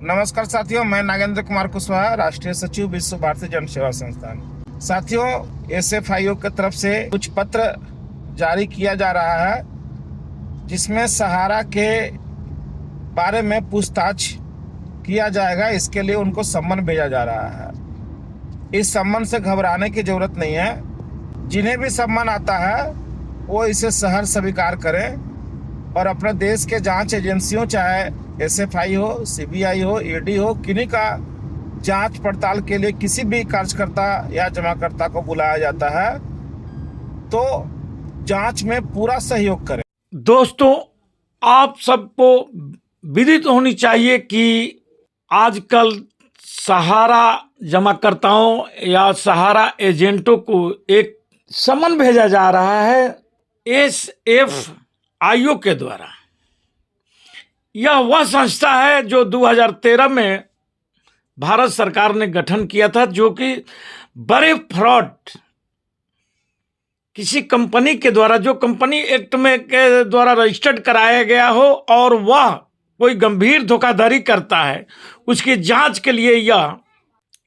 नमस्कार साथियों, मैं नागेंद्र कुमार कुशवाहा, राष्ट्रीय सचिव विश्व भारती जन सेवा संस्थान। साथियों, एसएफआईओ की तरफ से कुछ पत्र जारी किया जा रहा है जिसमें सहारा के बारे में पूछताछ किया जाएगा। इसके लिए उनको सम्मन भेजा जा रहा है। इस सम्मन से घबराने की जरूरत नहीं है। जिन्हें भी सम्मन आता है वो इसे सहर्ष स्वीकार करें और अपने देश के जांच एजेंसियों, चाहे एसएफआई हो, सीबीआई हो, ईडी हो, किन्हीं का जांच पड़ताल के लिए किसी भी कार्यकर्ता या जमाकर्ता को बुलाया जाता है तो जांच में पूरा सहयोग करें। दोस्तों, आप सबको विदित होनी चाहिए कि आजकल सहारा जमाकर्ताओं या सहारा एजेंटों को एक समन भेजा जा रहा है एसएफआईओ के द्वारा। यह वह संस्था है जो 2013 में भारत सरकार ने गठन किया था, जो कि बड़े फ्रॉड किसी कंपनी के द्वारा, जो कंपनी एक्ट में के द्वारा रजिस्टर्ड कराया गया हो और वह कोई गंभीर धोखाधड़ी करता है, उसकी जांच के लिए यह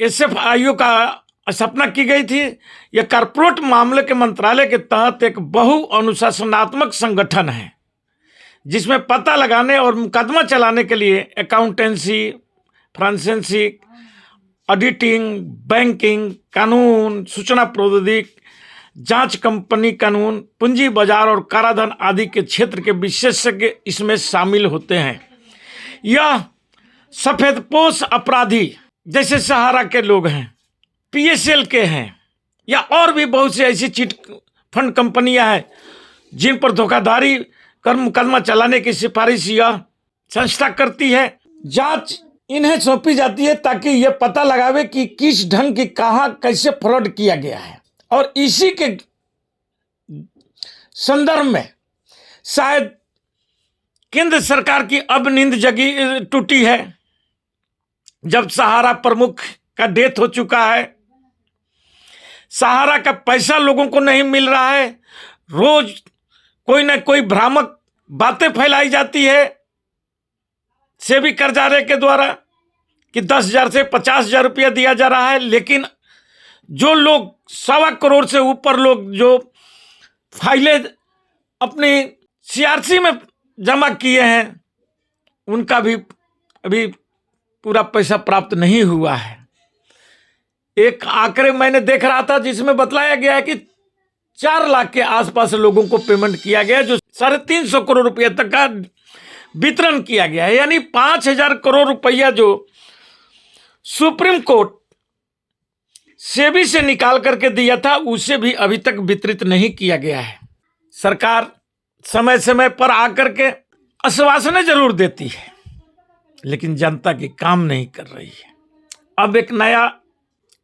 एसएफआईओ का स्थापना की गई थी। यह कॉर्पोरेट मामले के मंत्रालय के तहत एक बहु अनुशासनात्मक संगठन है जिसमें पता लगाने और मुकदमा चलाने के लिए अकाउंटेंसी, फ्रांसेंसिक, ऑडिटिंग, बैंकिंग, कानून, सूचना प्रौद्योगिकी, जांच, कंपनी कानून, पूंजी बाजार और कराधान आदि के क्षेत्र के विशेषज्ञ इसमें शामिल होते हैं। यह सफेदपोश अपराधी जैसे सहारा के लोग हैं, पीएसएल के हैं, या और भी बहुत सी ऐसी चिट फंड कंपनियां हैं जिन पर धोखाधड़ी कर मुकदमा चलाने की सिफारिश यह संस्था करती है। जांच इन्हें सौंपी जाती है ताकि यह पता लगावे कि किस ढंग की कहां कैसे फ्रॉड किया गया है, और इसी के संदर्भ में शायद केंद्र सरकार की अब नींद जगी टूटी है, जब सहारा प्रमुख का डेथ हो चुका है। सहारा का पैसा लोगों को नहीं मिल रहा है। रोज कोई ना कोई भ्रामक बातें फैलाई जाती है सेबी कर्जालय के द्वारा कि 10,000 से 50,000 रुपया दिया जा रहा है, लेकिन जो लोग 1.25 करोड़ से ऊपर लोग जो फाइलें अपनी सीआरसी में जमा किए हैं, उनका भी अभी पूरा पैसा प्राप्त नहीं हुआ है। एक आंकड़े मैंने देख रहा था जिसमें बतलाया गया है कि 4 लाख के आसपास लोगों को पेमेंट किया गया, जो 350 करोड़ रुपया तक का वितरण किया गया है। यानी 5,000 करोड़ रुपया जो सुप्रीम कोर्ट सेबी से निकाल करके दिया था, उसे भी अभी तक वितरित नहीं किया गया है। सरकार समय समय पर आकर के आश्वासनें जरूर देती है, लेकिन जनता की काम नहीं कर रही है। अब एक नया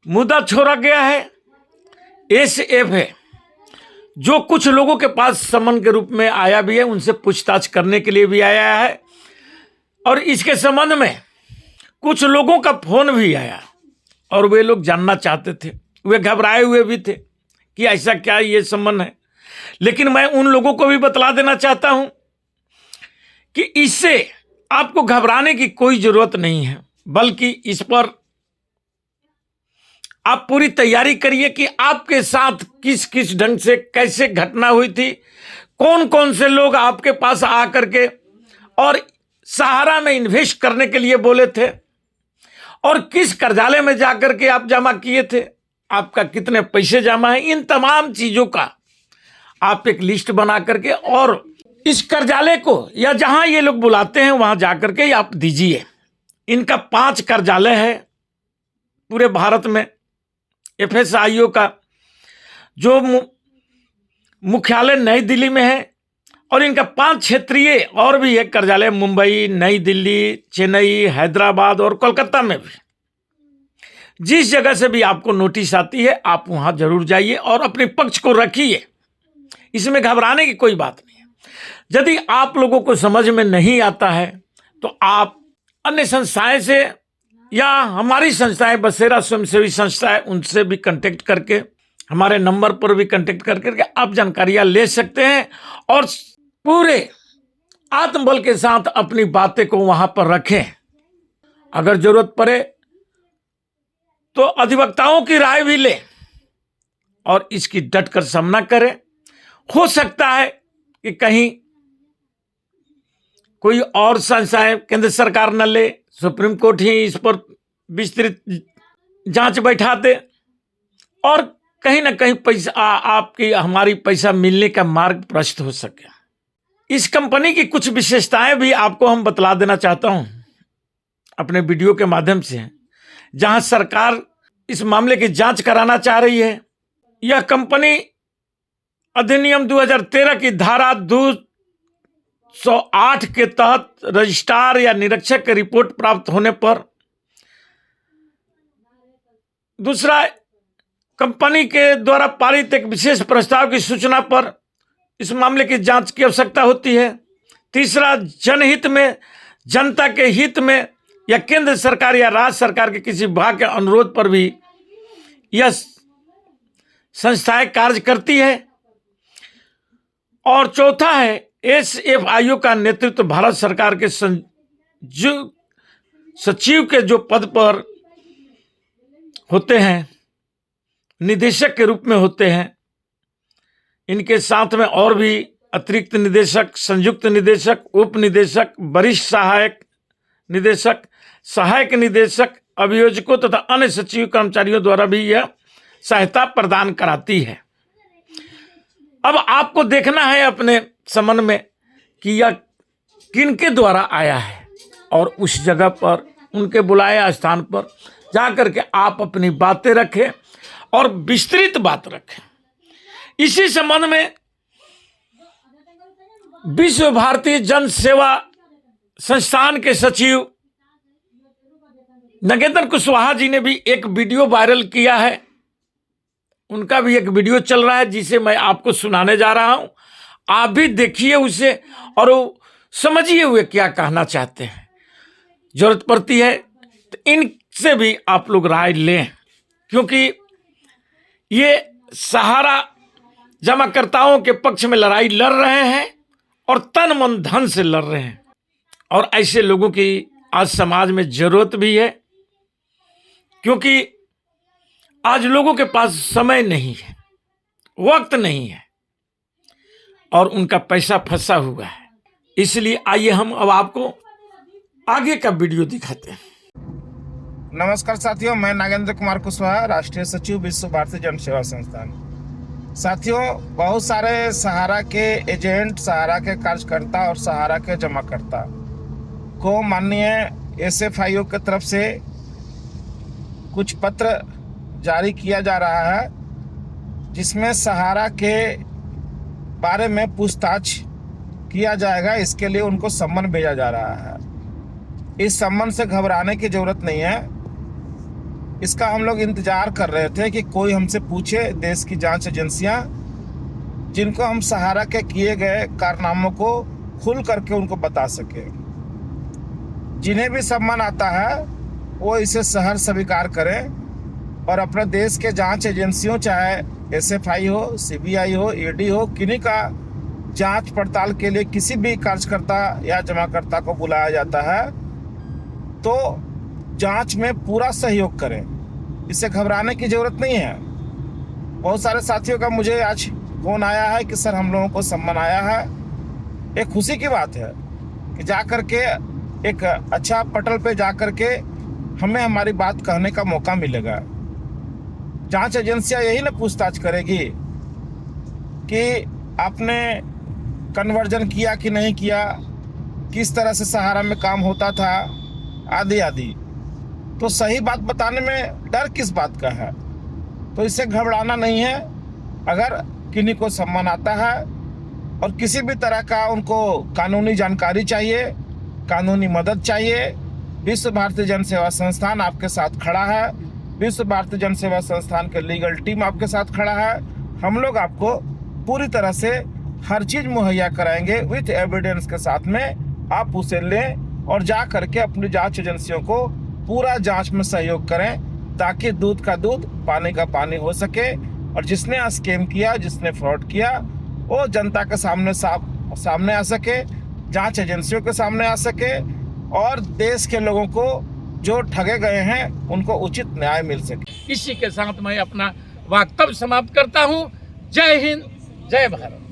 मुद्दा छोड़ा गया है, एसएफ है, जो कुछ लोगों के पास समन के रूप में आया भी है, उनसे पूछताछ करने के लिए भी आया है, और इसके संबंध में कुछ लोगों का फोन भी आया और वे लोग जानना चाहते थे। वे घबराए हुए भी थे कि ऐसा क्या ये संबंध है। लेकिन मैं उन लोगों को भी बतला देना चाहता हूं कि इससे आपको घबराने की कोई जरूरत नहीं है, बल्कि इस पर आप पूरी तैयारी करिए कि आपके साथ किस किस ढंग से कैसे घटना हुई थी, कौन कौन से लोग आपके पास आकर के और सहारा में इन्वेस्ट करने के लिए बोले थे, और किस कर्जालय में जाकर के आप जमा किए थे, आपका कितने पैसे जमा है। इन तमाम चीजों का आप एक लिस्ट बना करके और इस कर्जालय को या जहां ये लोग बुलाते हैं वहां जाकर के आप दीजिए। इनका 5 कर्जालय है पूरे भारत में। एफएसआईओ का जो मुख्यालय नई दिल्ली में है, और इनका 5 क्षेत्रीय और भी एक कार्यालय मुंबई, नई दिल्ली, चेन्नई, हैदराबाद और कोलकाता में भी। जिस जगह से भी आपको नोटिस आती है आप वहां जरूर जाइए और अपने पक्ष को रखिए। इसमें घबराने की कोई बात नहीं है। यदि आप लोगों को समझ में नहीं आता है तो आप अन्य संस्थाएं से या हमारी संस्थाएं, बसेरा स्वयंसेवी संस्था है, उनसे भी कांटेक्ट करके, हमारे नंबर पर भी कांटेक्ट करके आप जानकारियां ले सकते हैं और पूरे आत्मबल के साथ अपनी बातें को वहां पर रखें। अगर जरूरत पड़े तो अधिवक्ताओं की राय भी लें और इसकी डटकर सामना करें। हो सकता है कि कहीं कोई और संस्थाएं केंद्र सरकार न ले, सुप्रीम कोर्ट ही इस पर विस्तृत जांच बैठा दे और कहीं ना कहीं पैसा आपकी हमारी पैसा मिलने का मार्ग प्रशस्त हो सके। इस कंपनी की कुछ विशेषताएं भी आपको हम बतला देना चाहता हूं अपने वीडियो के माध्यम से, जहां सरकार इस मामले की जांच कराना चाह रही है। यह कंपनी अधिनियम 2013 की धारा 208 के तहत रजिस्ट्रार या निरीक्षक की रिपोर्ट प्राप्त होने पर, दूसरा कंपनी के द्वारा पारित एक विशेष प्रस्ताव की सूचना पर इस मामले की जांच की आवश्यकता होती है। तीसरा, जनहित में, जनता के हित में या केंद्र सरकार या राज्य सरकार के किसी विभाग के अनुरोध पर भी यह संस्थाएं कार्य करती है। और चौथा है, SFIO का नेतृत्व भारत सरकार के सचिव के जो पद पर होते हैं, निदेशक के रूप में होते हैं। इनके साथ में और भी अतिरिक्त निदेशक, संयुक्त निदेशक, उप निदेशक, वरिष्ठ सहायक निदेशक, सहायक निदेशक, अभियोजकों तथा अन्य सचिव कर्मचारियों द्वारा भी यह सहायता प्रदान कराती है। अब आपको देखना है अपने संबंध में कि यह किनके द्वारा आया है और उस जगह पर, उनके बुलाए स्थान पर जाकर के आप अपनी बातें रखें और विस्तृत बात रखें। इसी संबंध में विश्व भारती जन सेवा संस्थान के सचिव नगेंद्र कुशवाहा जी ने भी एक वीडियो वायरल किया है। उनका भी एक वीडियो चल रहा है जिसे मैं आपको सुनाने जा रहा हूं। आप भी देखिए उसे और समझिए हुए क्या कहना चाहते हैं। जरूरत पड़ती है तो इनसे भी आप लोग राय लें, क्योंकि ये सहारा जमाकर्ताओं के पक्ष में लड़ाई लड़ रहे हैं और तन मन धन से लड़ रहे हैं। और ऐसे लोगों की आज समाज में जरूरत भी है, क्योंकि आज लोगों के पास समय नहीं है, वक्त नहीं है और उनका पैसा फंसा हुआ है। इसलिए आइए हम अब आपको आगे का वीडियो दिखाते हैं। नमस्कार साथियों, मैं नागेंद्र कुमार कुशवाहा, राष्ट्रीय सचिव विश्व भारती जन सेवा संस्थान। साथियों, बहुत सारे सहारा के एजेंट, सहारा के कार्यकर्ता और सहारा के जमाकर्ता को माननीय SFIO की तरफ से कुछ पत्र जारी किया जा रहा है, जिसमें सहारा के बारे में पूछताछ किया जाएगा। इसके लिए उनको सम्मन भेजा जा रहा है। इस सम्मन से घबराने की जरूरत नहीं है। इसका हम लोग इंतजार कर रहे थे कि कोई हमसे पूछे, देश की जांच एजेंसियां जिनको हम सहारा के किए गए कारनामों को खुल करके उनको बता सके। जिन्हें भी सम्मान आता है वो इसे सहर्ष स्वीकार करें और अपने देश के जांच एजेंसियों, चाहे SFI हो, CBI हो, ED हो, किन्हीं का जांच पड़ताल के लिए किसी भी कार्यकर्ता या जमाकर्ता को बुलाया जाता है तो जांच में पूरा सहयोग करें। इससे घबराने की जरूरत नहीं है। बहुत सारे साथियों का मुझे आज फोन आया है कि सर हम लोगों को सम्मान आया है। एक खुशी की बात है कि जा कर के एक अच्छा पटल पे जा कर के हमें हमारी बात कहने का मौका मिलेगा। जांच एजेंसियां यही ना पूछताछ करेगी कि आपने कन्वर्जन किया कि नहीं किया, किस तरह से सहारा में काम होता था, आदि आदि। तो सही बात बताने में डर किस बात का है? तो इससे घबराना नहीं है। अगर किन्हीं को सम्मान आता है और किसी भी तरह का उनको कानूनी जानकारी चाहिए, कानूनी मदद चाहिए, विश्व भारती जन सेवा संस्थान आपके साथ खड़ा है। विश्व भारती जन सेवा संस्थान के लीगल टीम आपके साथ खड़ा है। हम लोग आपको पूरी तरह से हर चीज़ मुहैया कराएंगे विथ एविडेंस के साथ में। आप उसे लें और जा करके अपनी जांच एजेंसियों को पूरा जांच में सहयोग करें, ताकि दूध का दूध, पानी का पानी हो सके और जिसने स्कैम किया, जिसने फ्रॉड किया, वो जनता के सामने आ सके, जांच एजेंसियों के सामने आ सके और देश के लोगों को जो ठगे गए हैं उनको उचित न्याय मिल सके। इसी के साथ मैं अपना वक्तव्य समाप्त करता हूं। जय हिंद, जय भारत।